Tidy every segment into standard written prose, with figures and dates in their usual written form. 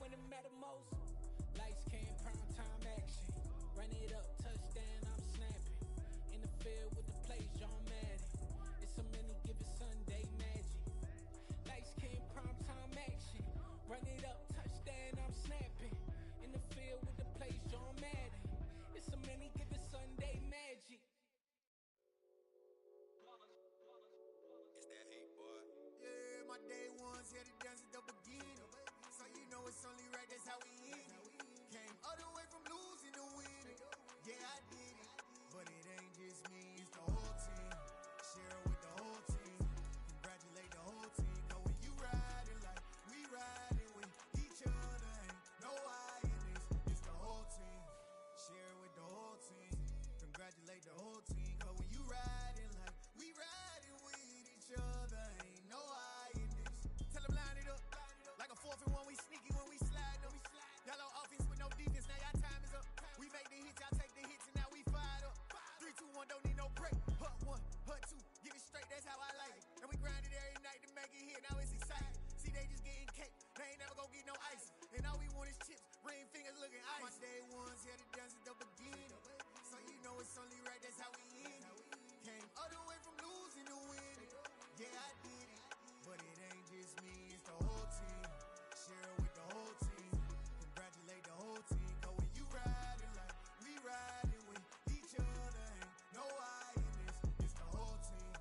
when it matter most. Lights came, prime time action. Run it up, touchdown, I'm snapping. In the field with the plays, John Madden. It's so many, give it Sunday magic. Lights came, prime time action. Run it up, touchdown, I'm snapping. In the field with the plays, John Madden. It's so many, give it Sunday magic. It's that hate, boy. Yeah, my day ones had to dance at the beginning. So you know it's only right, that's how we end it. Came all the way from losing to winning. Yeah, I did it. But it ain't just me, it's the whole team. Share it with the whole team. Congratulate the whole team. Cause when you riding like we riding with each other, ain't no I in this. It's the whole team. Share it with the whole team. Congratulate the whole team. Cause when you riding like we riding with each other, ain't no I in this. Tell them line it up. Like a 4th and 1, we sneaky when we slide them. Y'all on offense with no defense, now y'all time is up. We make the hits, y'all take the hits, and now we fired up. 3, 2, 1, don't need no break. Hut 1, hut 2, give it straight, that's how I like it. And we grind it every night to make it hit, now it's exciting. See, they just getting cake, they ain't never gonna get no ice. And all we want is chips, ring fingers looking ice. My day ones had to dance at the beginning. So you know it's only right, that's how we end it. Came all the way from losing to winning. Yeah, I did it. But it ain't just me, it's the whole team. Share it with the whole team. Congratulate the whole team. Cause when you riding like we riding with each other, ain't no I in this. It's the whole team.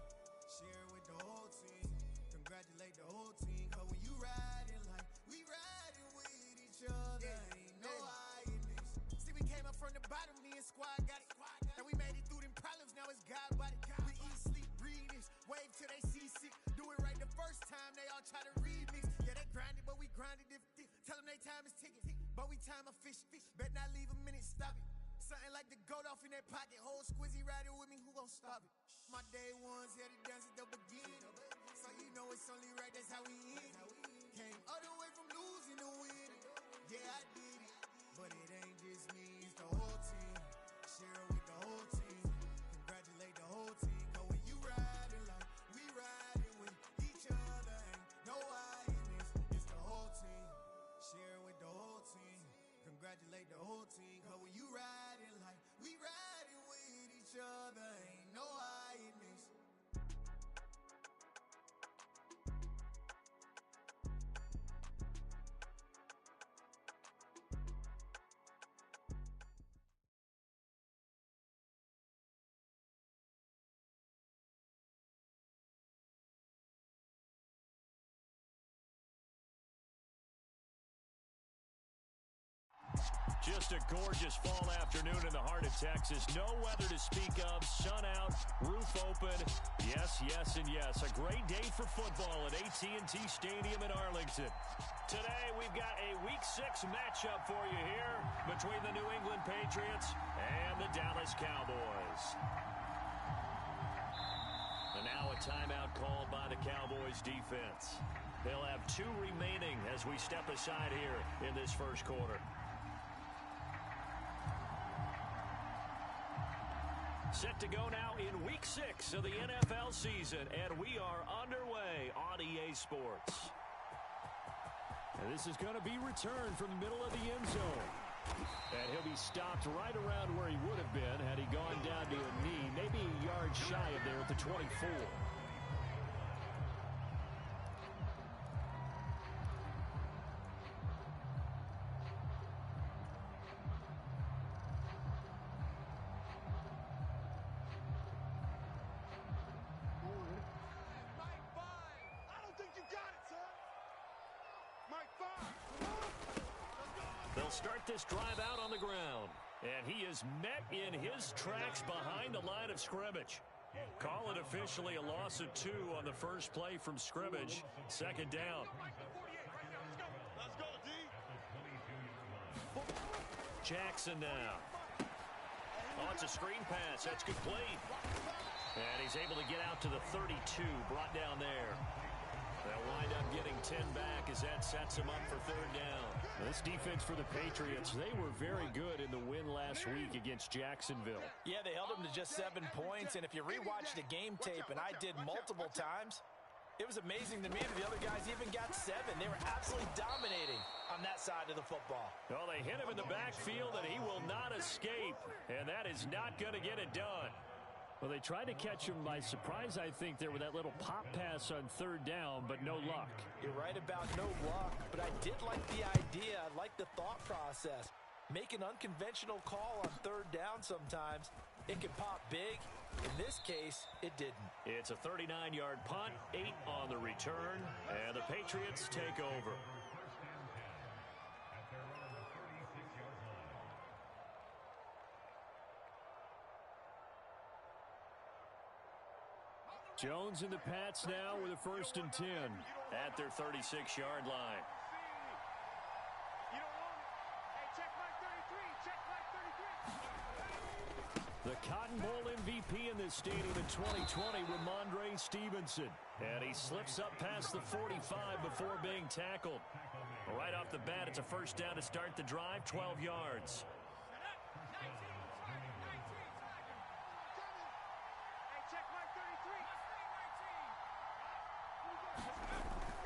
Share it with the whole team. Congratulate the whole team. Cause when you riding like we riding with each other, ain't no I in this. See, we came up from the bottom, me and squad got it. And we made it through them problems, now it's God body. We eat, sleep, breathe this, wave till they see sick. Do it right the first time, they all try to remix. Yeah, they grinded, but we grinded different. Tell them they time is ticking, but we time a fish. Bet not leave a minute, stop it. Something like the goat off in that pocket. Whole squizzy riding with me, who gon' stop it? My day ones had to dance at the beginning. So you know it's only right, that's how we end it. Came all the way from losing to winning. Yeah, I did it. But it ain't just me, it's the whole team. Share it with the whole team. Congratulate the whole team. Cause when you riding like we riding with each other, ain't no I in this. It's the whole team. Share it with the whole team. Congratulate the whole team. Cause when you riding like we riding with each other, ain't no I in this. Just a gorgeous fall afternoon in the heart of Texas. No weather to speak of. Sun out, roof open. Yes, yes, and yes. A great day for football at AT&T Stadium in Arlington. Today, we've got a Week 6 matchup for you here between the New England Patriots and the Dallas Cowboys. And now a timeout called by the Cowboys defense. They'll have 2 remaining as we step aside here in this first quarter. Set to go now in Week 6 of the NFL season, and we are underway on EA Sports. And this is going to be returned from the middle of the end zone. And he'll be stopped right around where he would have been had he gone down to a knee, maybe a yard shy of there at the 24. They'll start this drive out on the ground. And he is met in his tracks behind the line of scrimmage. Call it officially a loss of 2 on the first play from scrimmage. Second down. Let's go, D. Jackson now. Oh, it's a screen pass. That's complete. And he's able to get out to the 32, brought down there. They'll wind up getting 10 back as that sets him up for third down. This defense for the Patriots, they were very good in the win last week against Jacksonville. Yeah, they held them to just 7 points, and if you rewatch the game tape, and I did multiple times, It was amazing to me that the other guys even got 7. They were absolutely dominating on that side of the football. Well, they hit him in the backfield, and he will not escape. And that is not going to get it done. Well, they tried to catch him by surprise, I think, there with that little pop pass on 3rd down, but no luck. You're right about no luck, but I did like the idea. I like the thought process. Make an unconventional call on 3rd down sometimes. It can pop big. In this case, it didn't. It's a 39-yard punt, 8 on the return, and the Patriots take over. Jones and the Pats now with a 1st and 10 at their 36-yard line. The Cotton Bowl MVP in this stadium in 2020, Ramondre Stevenson. And he slips up past the 45 before being tackled. Right off the bat, it's a 1st down to start the drive, 12 yards.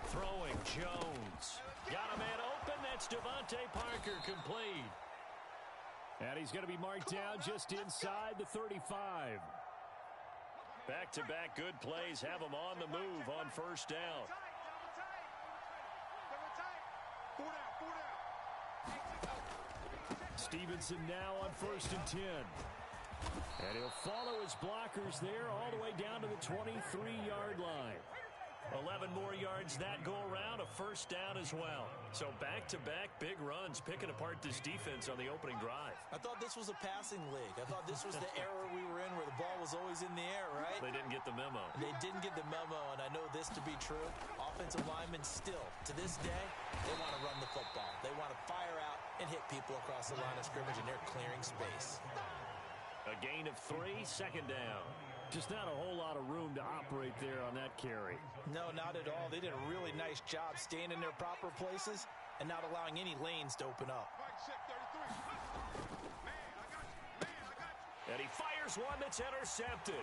Throwing, Jones. Got a man open. That's Devontae Parker, complete. And he's going to be marked down just inside the 35. Back-to-back good plays have him on the move on 1st down. Stevenson now on 1st and 10. And he'll follow his blockers there all the way down to the 23-yard line. 11 more yards that go around, a 1st down as well. So back-to-back big runs, picking apart this defense on the opening drive. I thought this was a passing league. I thought this was the era we were in where the ball was always in the air, right? They didn't get the memo. They didn't get the memo, and I know this to be true. Offensive linemen still, to this day, they want to run the football. They want to fire out and hit people across the line of scrimmage, and they're clearing space. A gain of 3, 2nd down. Just not a whole lot of room to operate there on that carry. No, not at all. They did a really nice job staying in their proper places and not allowing any lanes to open up. And he fires one that's intercepted.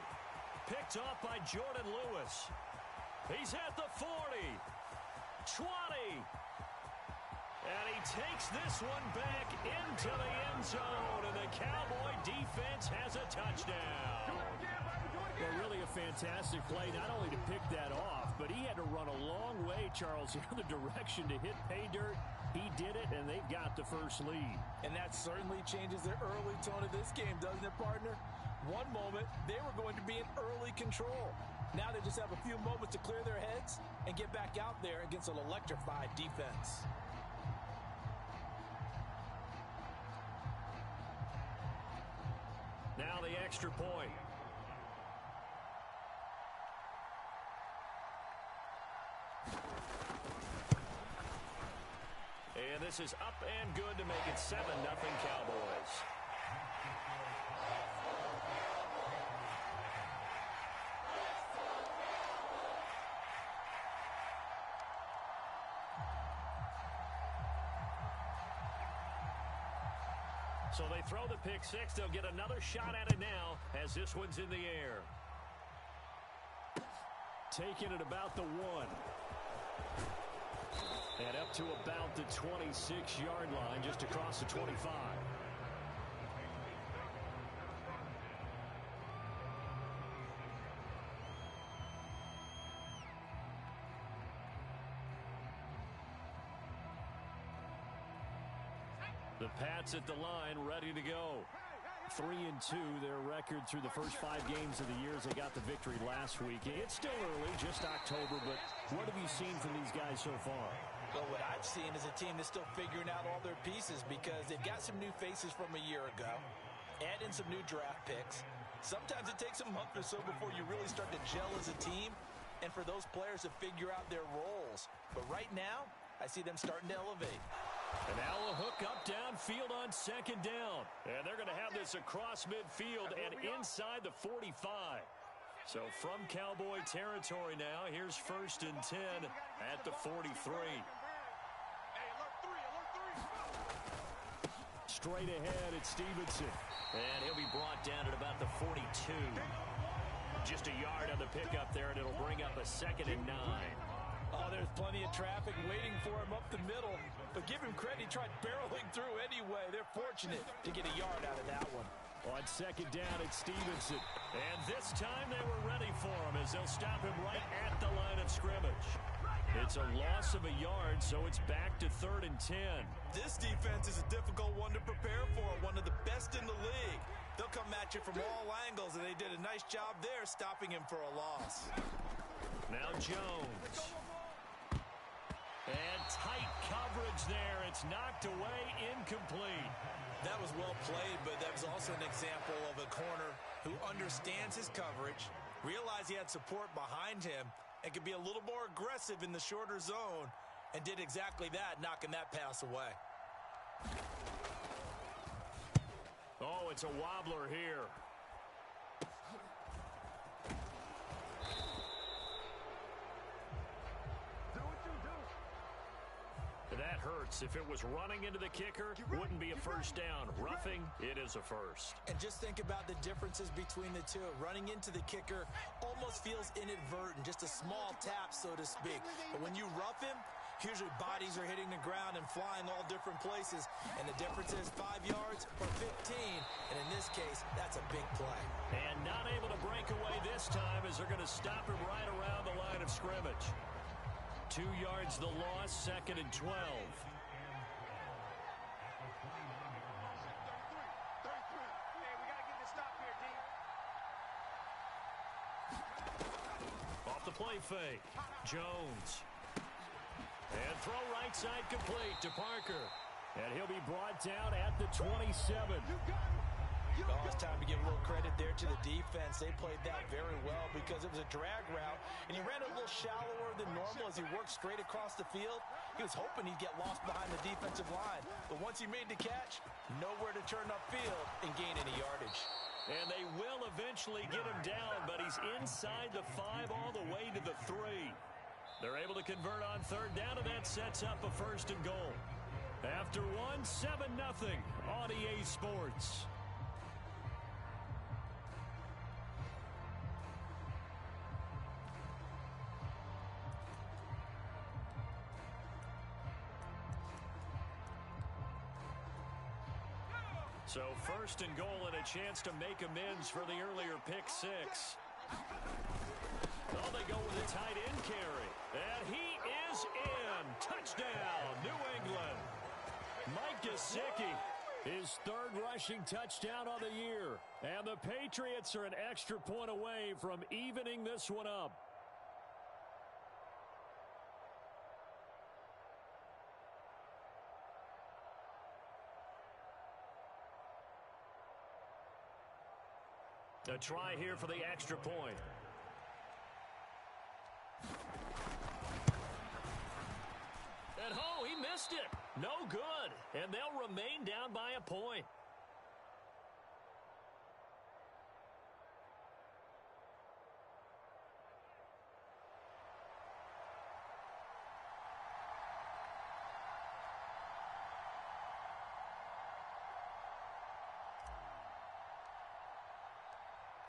Picked off by Jordan Lewis. He's at the 40. 20. And he takes this one back into the end zone. And the Cowboy defense has a touchdown. Well, really a fantastic play, not only to pick that off, but he had to run a long way, Charles, the other direction to hit pay dirt. He did it, and they've got the 1st lead. And that certainly changes the early tone of this game, doesn't it, partner? One moment, they were going to be in early control. Now they just have a few moments to clear their heads and get back out there against an electrified defense. Now the extra point. And this is up and good to make it 7-0 Cowboys. So they throw the pick 6. They'll get another shot at it now as this one's in the air. Taking it about the 1. And up to about the 26-yard line, just across the 25. The Pats at the line, ready to go. 3-2, their record through the first 5 games of the year as they got the victory last week. It's still early, just October, but what have you seen from these guys so far? Well, what I've seen is a team that's still figuring out all their pieces because they've got some new faces from a year ago, add in some new draft picks. Sometimes it takes a month or so before you really start to gel as a team and for those players to figure out their roles. But right now, I see them starting to elevate. And now a hook up downfield on 2nd down. And they're going to have this across midfield and inside the 45. So from Cowboy territory now, here's 1st and 10 at the 43. Straight ahead, it's Stevenson. And he'll be brought down at about the 42. Just a yard on the pickup there, and it'll bring up a 2nd and 9. Oh, there's plenty of traffic waiting for him up the middle. But give him credit, he tried barreling through anyway. They're fortunate to get a yard out of that one. On 2nd down, it's Stevenson. And this time they were ready for him as they'll stop him right at the line of scrimmage. It's a loss of a yard, so it's back to 3rd and 10. This defense is a difficult one to prepare for, one of the best in the league. They'll come at you from all angles, and they did a nice job there stopping him for a loss. Now Jones. And tight coverage there. It's knocked away, incomplete. That was well played, but that was also an example of a corner who understands his coverage, realized he had support behind him, and could be a little more aggressive in the shorter zone, and did exactly that, knocking that pass away. Oh, it's a wobbler here. That hurts. If it was running into the kicker, wouldn't be a first down. Roughing, it is a first. And just think about the differences between the two. Running into the kicker almost feels inadvertent, just a small tap, so to speak. But when you rough him, usually bodies are hitting the ground and flying all different places. And the difference is 5 yards or 15. And in this case, that's a big play. And not able to break away this time as they're going to stop him right around the line of scrimmage. 2 yards the loss, 2nd and 12. Off the play fake. Jones. And throw right side complete to Parker. And he'll be brought down at the 27. Oh, it's time to give a little credit there to the defense. They played that very well because it was a drag route, and he ran a little shallower than normal as he worked straight across the field. He was hoping he'd get lost behind the defensive line, but once he made the catch, nowhere to turn upfield and gain any yardage. And they will eventually get him down, but he's inside the 5 all the way to the 3. They're able to convert on 3rd down, and that sets up a 1st and goal. After 7-0 on EA Sports. So 1st and goal and a chance to make amends for the earlier pick 6. Oh, they go with a tight end carry. And he is in. Touchdown, New England. Mike Gesicki, his 3rd rushing touchdown on the year. And the Patriots are an extra point away from evening this one up. A try here for the extra point. And oh, he missed it. No good. And they'll remain down by a point.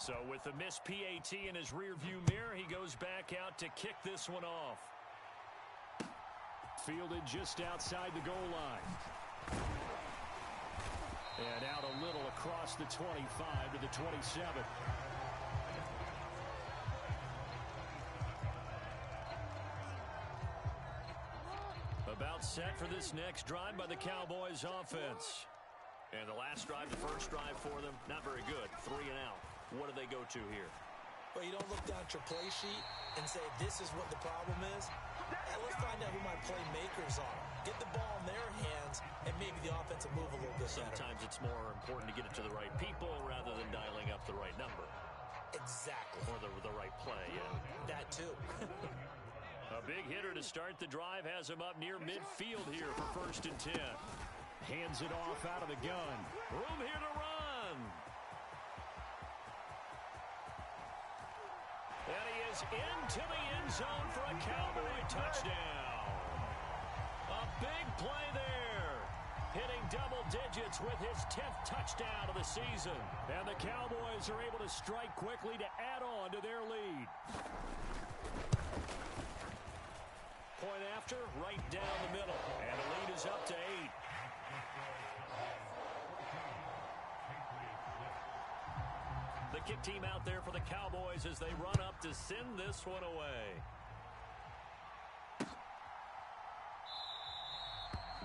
So with the missed PAT in his rearview mirror, he goes back out to kick this one off. Fielded just outside the goal line. And out a little across the 25 to the 27. About set for this next drive by the Cowboys offense. And the last drive, the first drive for them, not very good. 3 and out. What do they go to here? Well, you don't look down at your play sheet and say, this is what the problem is. Hey, let's find out who my playmakers are. Get the ball in their hands, and maybe the offense will move a little bit better. Sometimes it's more important to get it to the right people rather than dialing up the right number. Exactly. Or the right play, yeah. That too. A big hitter to start the drive has him up near midfield here for 1st and 10. Hands it off out of the gun. Room here to run. And he is into the end zone for a Cowboy touchdown. A big play there. hitting double digits with his 10th touchdown of the season. And the Cowboys are able to strike quickly to add on to their lead. Point after, right down the middle. And the lead is up to 8. The kick team out there for the Cowboys as they run up to send this one away.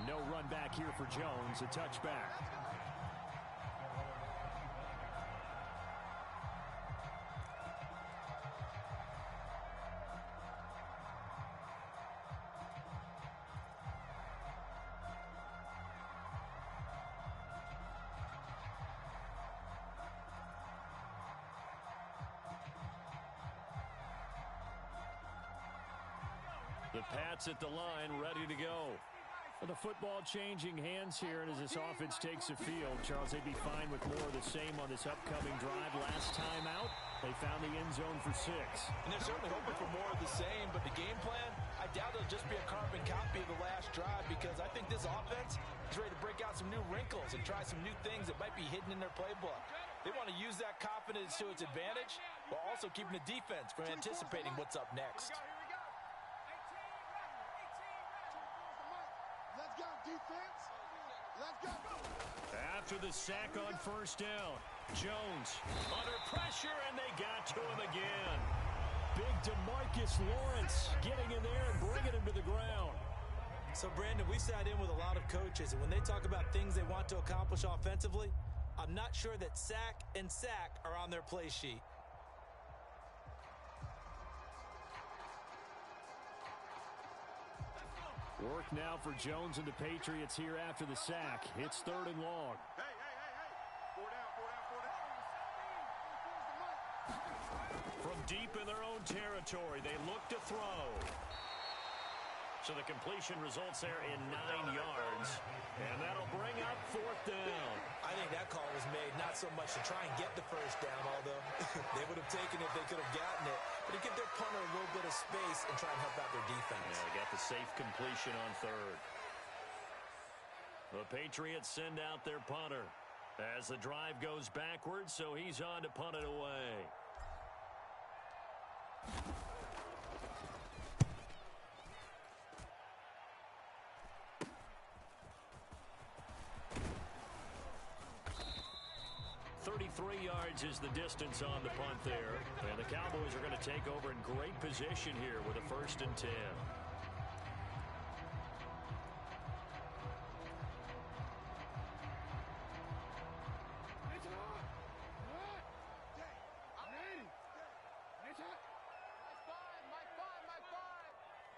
No run back here for Jones, a touchback. The Pats at the line, ready to go. The football changing hands here, and as this offense takes the field, Charles, they'd be fine with more of the same on this upcoming drive. Last time out, they found the end zone for 6. And they're certainly hoping for more of the same, but the game plan, I doubt it'll just be a carbon copy of the last drive, because I think this offense is ready to break out some new wrinkles and try some new things that might be hidden in their playbook. They want to use that confidence to its advantage, while also keeping the defense from anticipating what's up next. Defense, let's go. After the sack on first down, Jones under pressure, and they got to him again. Big DeMarcus Lawrence getting in there and bringing him to the ground. So, Brandon, we sat in with a lot of coaches, and when they talk about things they want to accomplish offensively, I'm not sure that sack and sack are on their play sheet. Work now for Jones and the Patriots here after the sack. It's 3rd and long. Hey. 4 down. From deep in their own territory, they look to throw. So the completion results there in 9 yards. And that'll bring up 4th down. I think that call was made not so much to try and get the first down, although they would have taken it if they could have gotten it, but to give their punter a little bit of space and try and help out their defense. Yeah, they got the safe completion on 3rd. The Patriots send out their punter as the drive goes backwards, so he's on to punt it away. Yards is the distance on the punt there. And the Cowboys are going to take over in great position here with a 1st and 10.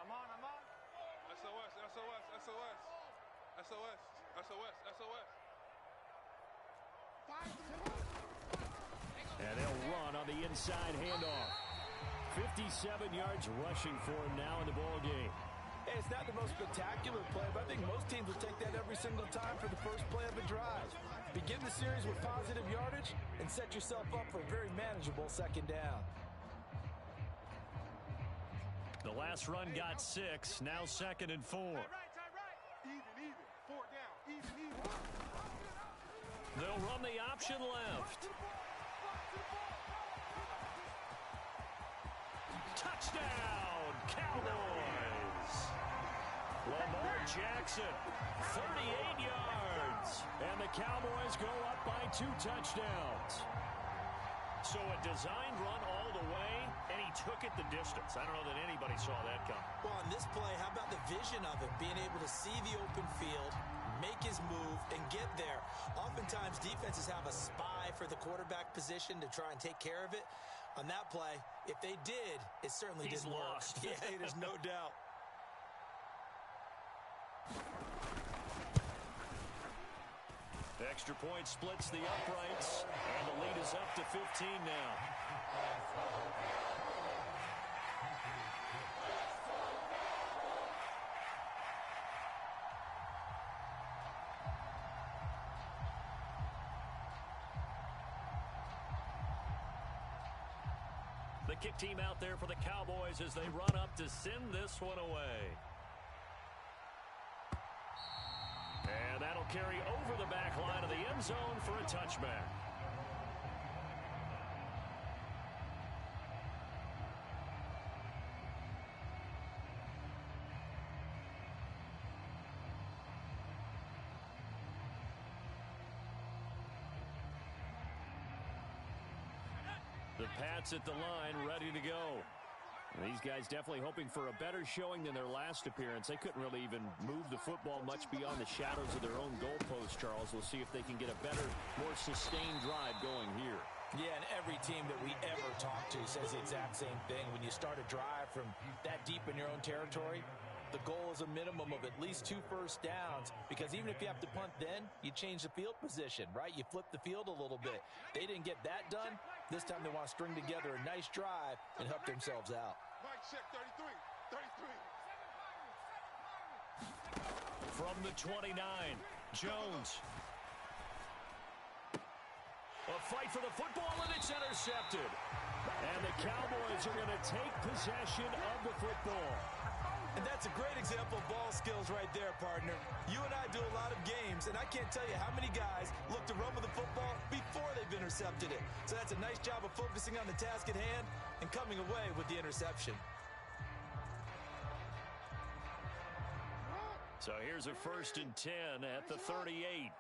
I'm on. SOS. And they'll run on the inside handoff. 57 yards rushing for him now in the ball game. Hey, it's not the most spectacular play, but I think most teams will take that every single time for the first play of a drive. Begin the series with positive yardage and set yourself up for a very manageable 2nd down. The last run got 6, now 2nd and 4. Even. 4 down. Even. They'll run the option left. Touchdown, Cowboys! Lamar Jackson, 38 yards. And the Cowboys go up by 2 touchdowns. So a designed run all the way, and he took it the distance. I don't know that anybody saw that coming. Well, on this play, how about the vision of it? Being able to see the open field, make his move, and get there. Oftentimes, defenses have a spy for the quarterback position to try and take care of it. On that play, if they did, it certainly didn't work. Yeah, there's no doubt. Extra point splits the uprights, and the lead is up to 15 now. The kick team out there for the Cowboys as they run up to send this one away. And that'll They'll carry over the back line of the end zone for a touchback. The Pats at the line, ready to go. These guys definitely hoping for a better showing than their last appearance. They couldn't really even move the football much beyond the shadows of their own goalpost, Charles. We'll see if they can get a better, more sustained drive going here. Yeah, and every team that we ever talk to says the exact same thing. When you start a drive from that deep in your own territory, the goal is a minimum of at least 2 first downs, because even if you have to punt then, you change the field position, right? You flip the field a little bit. They didn't get that done. This time they want to string together a nice drive and help themselves out. Mike, check 33. 33. From the 29, Jones. A fight for the football, and it's intercepted. And the Cowboys are going to take possession of the football. And that's a great example of ball skills right there, partner. You and I do a lot of games, and I can't tell you how many guys look to run with the football before they've intercepted it. So that's a nice job of focusing on the task at hand and coming away with the interception. So here's a 1st and 10 at the 38.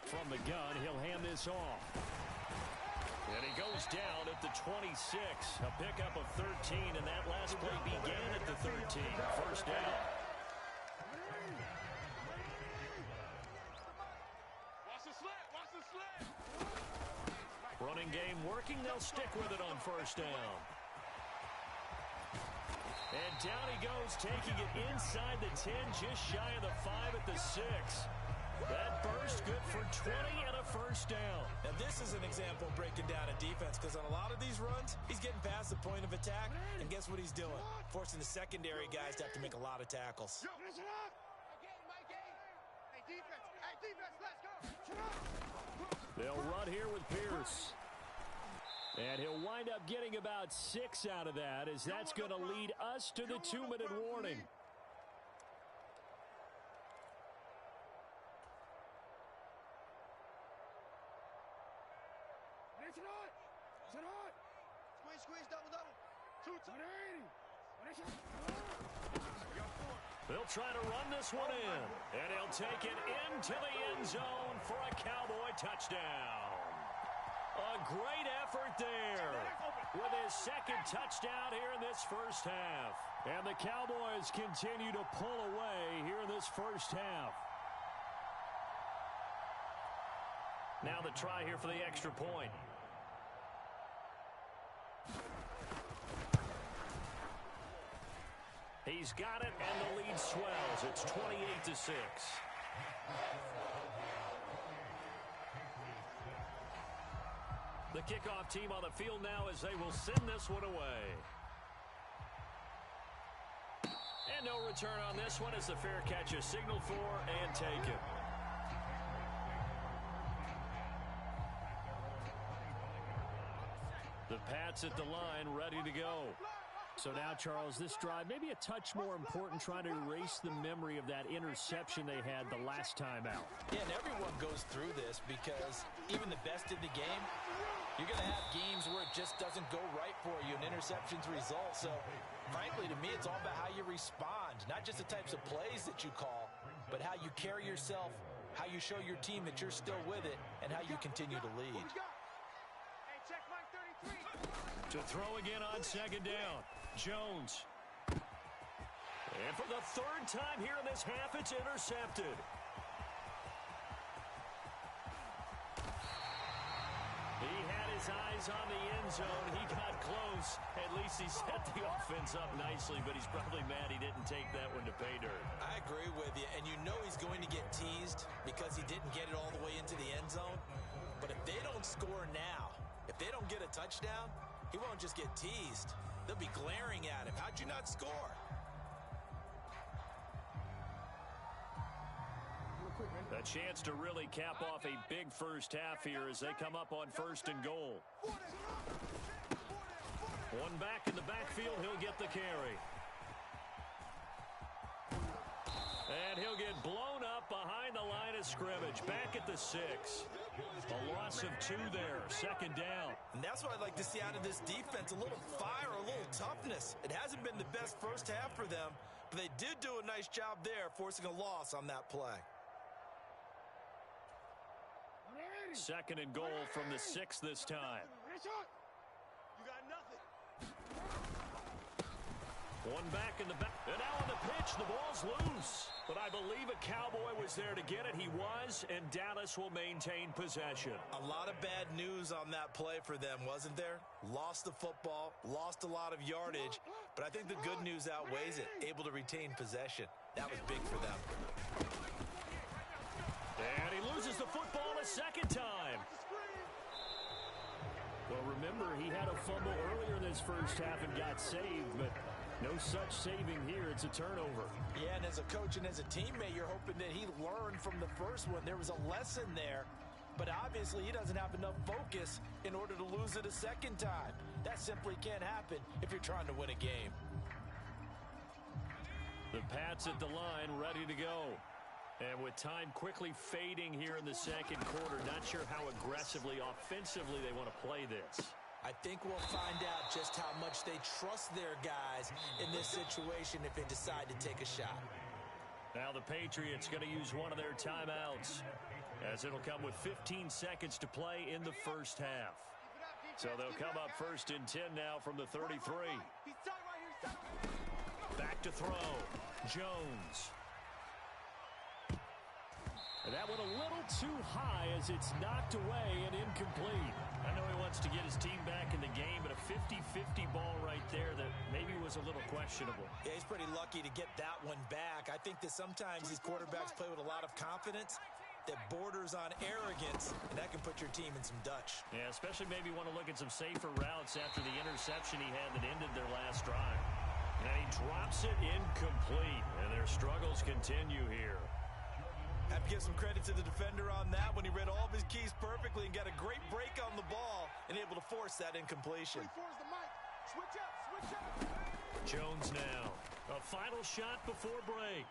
From the gun, he'll hand this off. And he goes down at the 26. A pickup of 13, and that last play began at the 13. 1st down. Watch the slant. Watch the slant. Running game working. They'll stick with it on 1st down. And down he goes, taking it inside the 10, just shy of the 5 at the 6. That burst good for 20 and a 1st down. Now this is an example of breaking down a defense, because on a lot of these runs, he's getting past the point of attack, and guess what he's doing? Forcing the secondary guys to have to make a lot of tackles. Yo, listen up. Hey, defense. Hey, defense, let's go. They'll run here with Pierce. And he'll wind up getting about 6 out of that, as that's going to lead us to the 2-minute warning. Squeeze, double. 2-2. They'll try to run this one in, and he'll take it into the end zone for a Cowboy touchdown. A great effort there with his 2nd touchdown here in this 1st half. And the Cowboys continue to pull away here in this 1st half. Now the try here for the extra point. He's got it, and the lead swells. It's 28-6. The kickoff team on the field now as they will send this one away. And no return on this one as the fair catch is signaled for and taken. The Pats at the line, ready to go. So now, Charles, this drive maybe a touch more important, trying to erase the memory of that interception they had the last time out. Yeah, and everyone goes through this, because even the best in the game, you're going to have games where it just doesn't go right for you, and interceptions result. So, frankly, to me, it's all about how you respond, not just the types of plays that you call, but how you carry yourself, how you show your team that you're still with it, and how you continue to lead. Hey, check Mike 33. To throw again on 2nd down. Jones. And for the 3rd time here in this half, it's intercepted. He had his eyes on the end zone. He got close. At least he set the offense up nicely, but he's probably mad he didn't take that one to pay dirt. I agree with you, and you know he's going to get teased because he didn't get it all the way into the end zone. But if they don't score now, if they don't get a touchdown, he won't just get teased. They'll be glaring at him. How'd you not score? A chance to really cap off a big 1st half here as they come up on 1st and goal. One back in the backfield, he'll get the carry. And he'll get blown up behind the line of scrimmage. Back at the 6. A loss of 2 there. Second down. And that's what I'd like to see out of this defense. A little fire, a little toughness. It hasn't been the best first half for them, but they did do a nice job there forcing a loss on that play. Second and goal from the 6 this time. You got nothing. One back in the back. And now on the pitch, the ball's loose. But I believe a Cowboy was there to get it. He was, and Dallas will maintain possession. A lot of bad news on that play for them, wasn't there? Lost the football, lost a lot of yardage, but I think the good news outweighs it. Able to retain possession. That was big for them. And he loses the football a second time. Well, remember, he had a fumble earlier in this first half and got saved, but no such saving here. It's a turnover. Yeah, and as a coach and as a teammate, you're hoping that he learned from the first one. There was a lesson there, but obviously he doesn't have enough focus in order to lose it a second time. That simply can't happen if you're trying to win a game. The Pats at the line, ready to go. And with time quickly fading here in the second quarter, not sure how aggressively, offensively they want to play this. I think we'll find out just how much they trust their guys in this situation if they decide to take a shot. Now the Patriots going to use one of their timeouts, as it'll come with 15 seconds to play in the first half. So they'll come up first and 10 now from the 33. Back to throw. Jones. And that one a little too high as it's knocked away and incomplete. I know he wants to get his team back in the game, but a 50-50 ball right there that maybe was a little questionable. Yeah, he's pretty lucky to get that one back. I think that sometimes these quarterbacks play with a lot of confidence that borders on arrogance, and that can put your team in some Dutch. Yeah, especially maybe want to look at some safer routes after the interception he had that ended their last drive. And he drops it incomplete, and their struggles continue here. Have to give some credit to the defender on that when he read all of his keys perfectly and got a great break on the ball and able to force that incompletion. Switch up. Jones now. A final shot before break.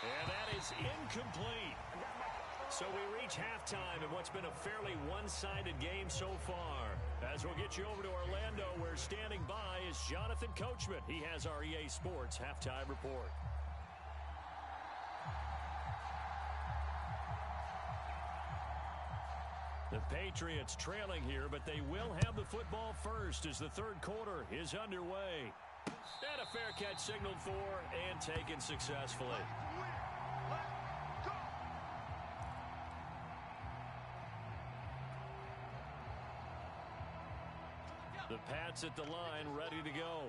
And that is incomplete. So we reach halftime in what's been a fairly one-sided game so far. As we'll get you over to Orlando, where standing by is Jonathan Coachman. He has our EA Sports halftime report. The Patriots trailing here, but they will have the football first as the third quarter is underway. And a fair catch signaled for and taken successfully. The Pats at the line, ready to go.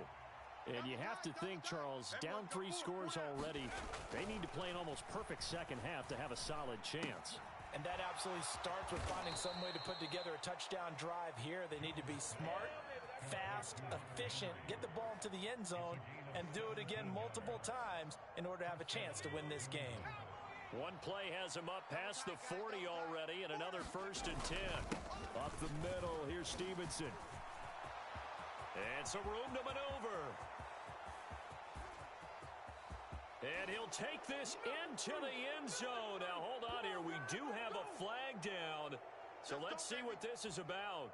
And you have to think, Charles, down 3 scores already. They need to play an almost perfect second half to have a solid chance. And that absolutely starts with finding some way to put together a touchdown drive here. They need to be smart, fast, efficient, get the ball into the end zone, and do it again multiple times in order to have a chance to win this game. One play has him up past the 40 already, and another first and 10. Up the middle, here's Stevenson. And some room to maneuver. And he'll take this into the end zone. Now, hold on here. We do have a flag down. So let's see what this is about.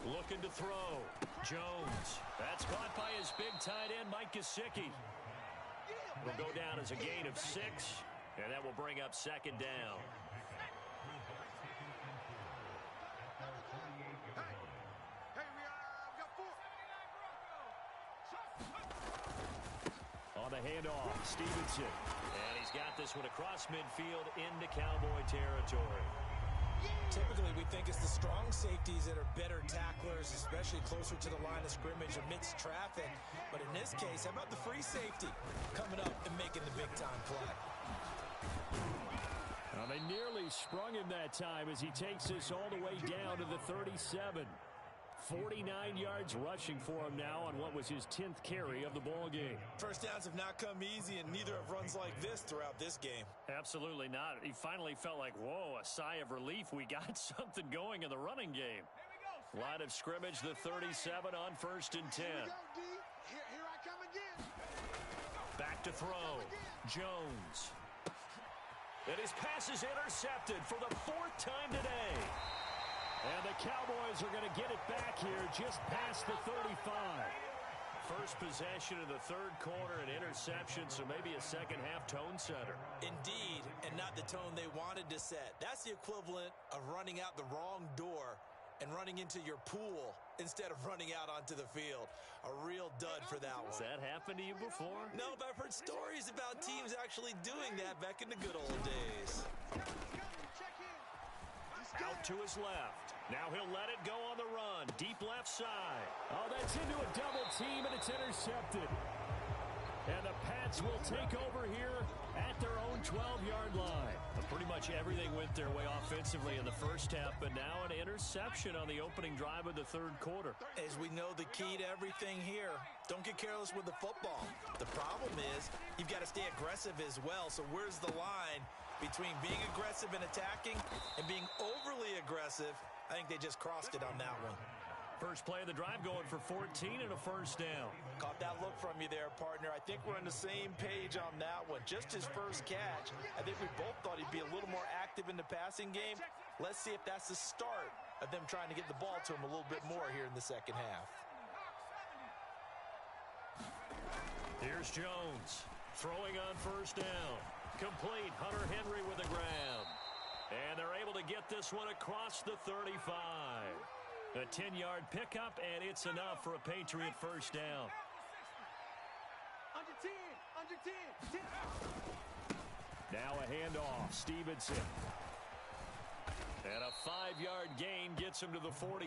Looking to throw. Jones. That's caught by his big tight end, Mike Gesicki. It'll go down as a gain of 6, and that will bring up second down. On the handoff, Stevenson. And he's got this one across midfield into Cowboy territory. Typically, we think it's the strong safeties that are better tacklers, especially closer to the line of scrimmage amidst traffic. But in this case, how about the free safety coming up and making the big-time play? Well, they nearly sprung him that time as he takes this all the way down to the 37. 49 yards rushing for him now on what was his 10th carry of the ball game. First downs have not come easy, and neither have runs like this throughout this game. Absolutely not. He finally felt like, whoa, a sigh of relief. We got something going in the running game. Line of scrimmage, the 37 on 1st and 10. Here I come again. Back to throw. Jones. And his pass is intercepted for the 4th time today. And the Cowboys are going to get it back here just past the 35. First possession of the 3rd quarter, an interception, so maybe a second-half tone setter. Indeed, and not the tone they wanted to set. That's the equivalent of running out the wrong door and running into your pool instead of running out onto the field. A real dud for that one. Has that happened to you before? No, but I've heard stories about teams actually doing that back in the good old days. Out to his left. Now he'll let it go on the run. Deep left side. Oh, that's into a double team, and it's intercepted. And the Pats will take over here at their own 12-yard line. But pretty much everything went their way offensively in the first half, but now an interception on the opening drive of the 3rd quarter. As we know, the key to everything here, don't get careless with the football. The problem is you've got to stay aggressive as well. So where's the line between being aggressive and attacking and being overly aggressive? I think they just crossed it on that one. First play of the drive going for 14 and a 1st down. Caught that look from you there, partner. I think we're on the same page on that one. Just his first catch. I think we both thought he'd be a little more active in the passing game. Let's see if that's the start of them trying to get the ball to him a little bit more here in the second half. Here's Jones. Throwing on 1st down. Complete. Hunter Henry with a grab. And they're able to get this one across the 35. A 10-yard pickup, and it's enough for a Patriot 1st down. Under 10, 10. Now a handoff. Stevenson. And a 5-yard gain gets him to the 42.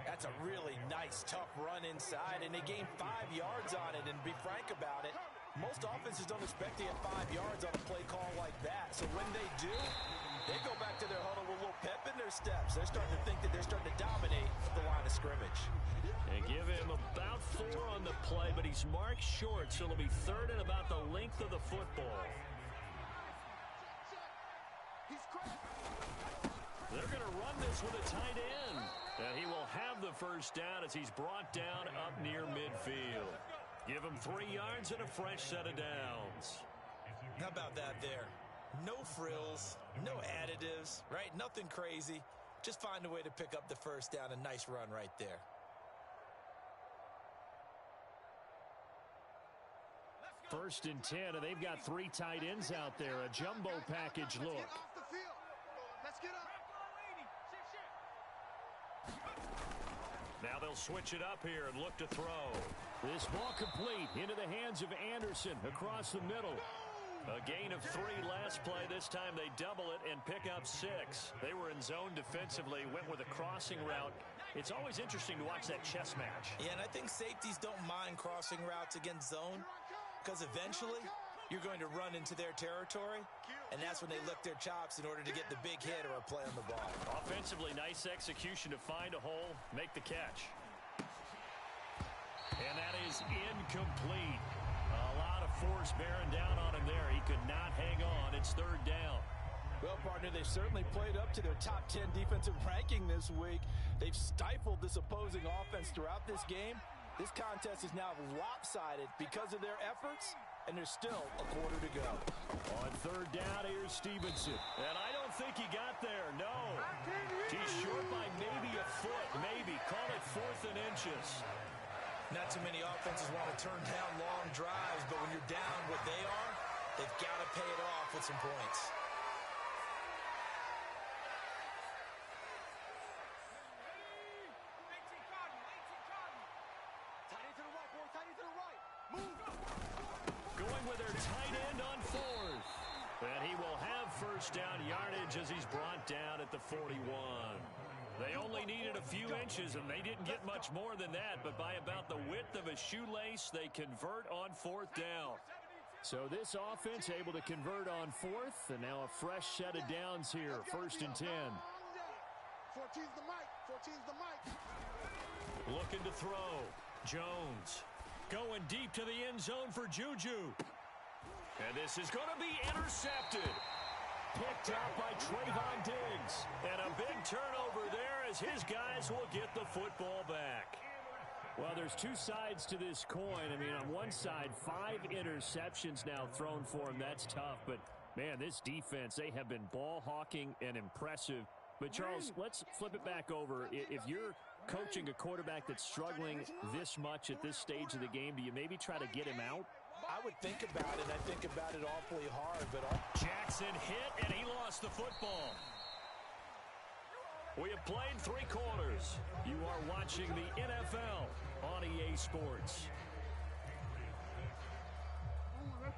That's a really nice, tough run inside, and they gained 5 yards on it. And to be frank about it, most offenses don't expect to get 5 yards on a play call like that. So when they do, they go back to their huddle with a little pep in their steps. They're starting to think that they're starting to dominate the line of scrimmage. They give him about 4 on the play, but he's marked short, so it'll be 3rd and about the length of the football. They're going to run this with a tight end. And he will have the 1st down as he's brought down up near midfield. Give him 3 yards and a fresh set of downs. How about that there? No frills, no additives, right? Nothing crazy. Just find a way to pick up the 1st down. A nice run right there. First and 10, and they've got 3 tight ends out there. A jumbo package look. Let's get up. Now they'll switch it up here and look to throw. This ball complete into the hands of Anderson across the middle. A gain of 3 last play. This time they double it and pick up 6. They were in zone defensively, went with a crossing route. It's always interesting to watch that chess match. Yeah, and I think safeties don't mind crossing routes against zone because eventually you're going to run into their territory, and that's when they lick their chops in order to get the big hit or a play on the ball. Offensively, nice execution to find a hole, make the catch. And that is incomplete. A lot of force bearing down on him there. He could not hang on. It's 3rd down. Well, partner, they've certainly played up to their top 10 defensive ranking this week. They've stifled this opposing offense throughout this game. This contest is now lopsided because of their efforts, and there's still a quarter to go. On 3rd down, here's Stevenson. And I don't think he got there, no. He's short by maybe a foot, maybe. Call it 4th and inches. Not too many offenses want to turn down long drives, but when you're down what they are, they've got to pay it off with some points. Going with their tight end on 4th. And he will have 1st down yardage as he's brought down at the 41. They only needed a few inches, and they didn't get much more than that. But by about the width of a shoelace, they convert on 4th down. So this offense able to convert on 4th, and now a fresh set of downs here, 1st and 10. 14's the mic. 14's the mic. Looking to throw. Jones going deep to the end zone for Juju. And this is going to be intercepted. Picked up by Trayvon Diggs. And a big turnover there as his guys will get the football back. Well, there's two sides to this coin. I mean, on one side, 5 interceptions now thrown for him. That's tough. But, man, this defense, they have been ball hawking and impressive. But, Charles, let's flip it back over. If you're coaching a quarterback that's struggling this much at this stage of the game, do you maybe try to get him out? I would think about it. I think about it awfully hard. But Jackson hit, and he lost the football. We have played 3 quarters. You are watching the NFL on EA Sports.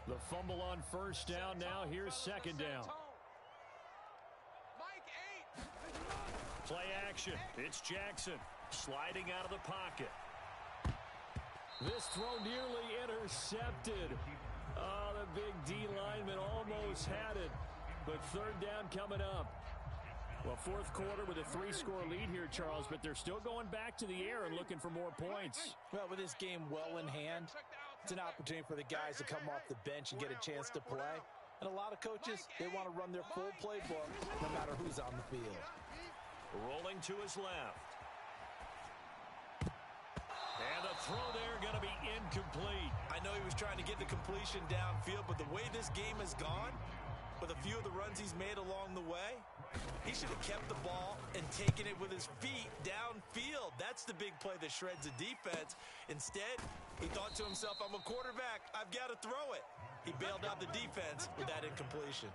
The fumble on first down now. Here's second down. Play action. It's Jackson sliding out of the pocket. This throw nearly intercepted. Oh, the big D lineman almost had it. But third down coming up. Well, fourth quarter with a 3-score lead here, Charles, but they're still going back to the air and looking for more points. Well, with this game well in hand, it's an opportunity for the guys to come off the bench and get a chance to play. And a lot of coaches, they want to run their full playbook no matter who's on the field. Rolling to his left. And the throw there going to be incomplete. I know he was trying to get the completion downfield, but the way this game has gone, with a few of the runs he's made along the way, he should have kept the ball and taken it with his feet downfield. That's the big play that shreds the defense. Instead, he thought to himself, I'm a quarterback. I've got to throw it. He bailed out the defense with that incompletion.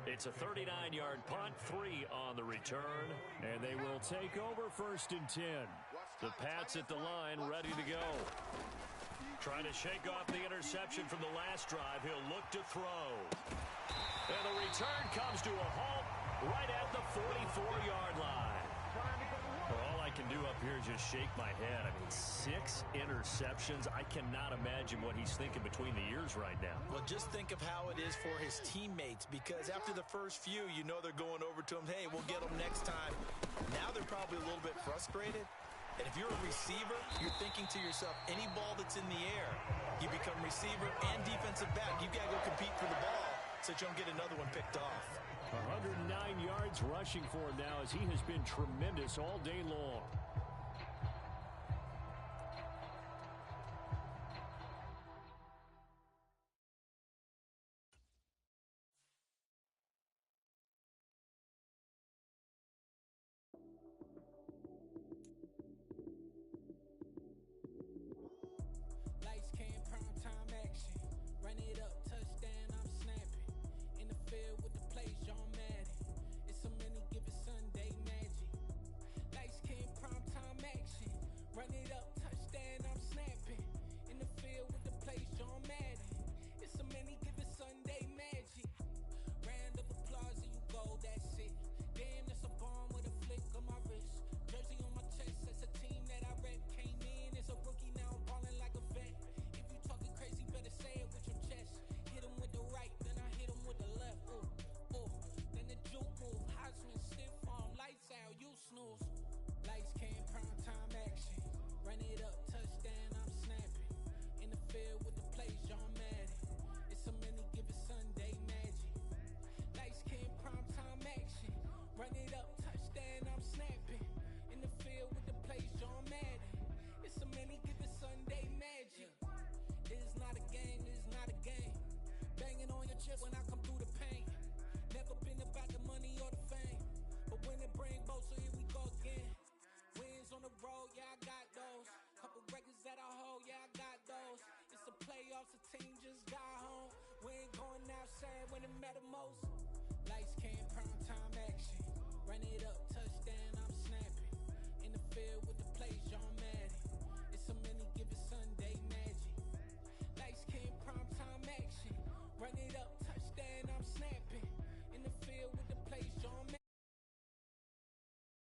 It's a 39-yard punt, 3 on the return, and they will take over 1st and 10. The Pats at the line, ready to go. Trying to shake off the interception from the last drive. He'll look to throw. And the return comes to a halt right at the 44-yard line. Well, all I can do up here is just shake my head. I mean, 6 interceptions. I cannot imagine what he's thinking between the ears right now. Well, just think of how it is for his teammates, because after the first few, you know they're going over to him, hey, we'll get them next time. Now they're probably a little bit frustrated. And if you're a receiver, you're thinking to yourself, any ball that's in the air, you become receiver and defensive back. You've got to go compete for the ball so you don't get another one picked off. 109 yards rushing for him now as he has been tremendous all day long. Lights, cam, prime time action. Run it up, touchdown, I'm snapping. In the field with the plays, John Madden. It's so many, give it Sunday magic. Lights, cam, prime time action. Run it up, touchdown, I'm snapping. In the field with the plays, John Madden. It's so many, give it Sunday magic. Round of applause and you go, that's it. Damn, that's a bomb with a flick on my wrist. Jersey on my chest, that's a team that I rep. Came in as a rookie, now I'm ballin' like a vet. If you talking crazy, better say it with your chest. Hit him with the right, then I hit him with the left. Ooh, ooh. Then the juke move, Heisman stiff arm, lights out, you snooze. Lights, cam, prime time action. Run it up, touchdown, I'm snapping. In the field with the plays, John Madden. It's so many, give it Sunday magic. Lights, cam, prime time action. Run it up, touchdown, I'm snapping. In the field with the plays, John Madden. It's so many, give it Sunday magic. It is not a game, it is not a game. Banging on your chest when I come through the pain. Never been about the money or the fame. But when it bring both, so here we go again. Wins on the road, yeah, I got those. Couple records that I hold, yeah, I got those. It's the playoffs, the team just got home. We ain't going outside when it matter most. Lights, cam, prime time action. Run it up, touchdown, I'm snapping. In the field with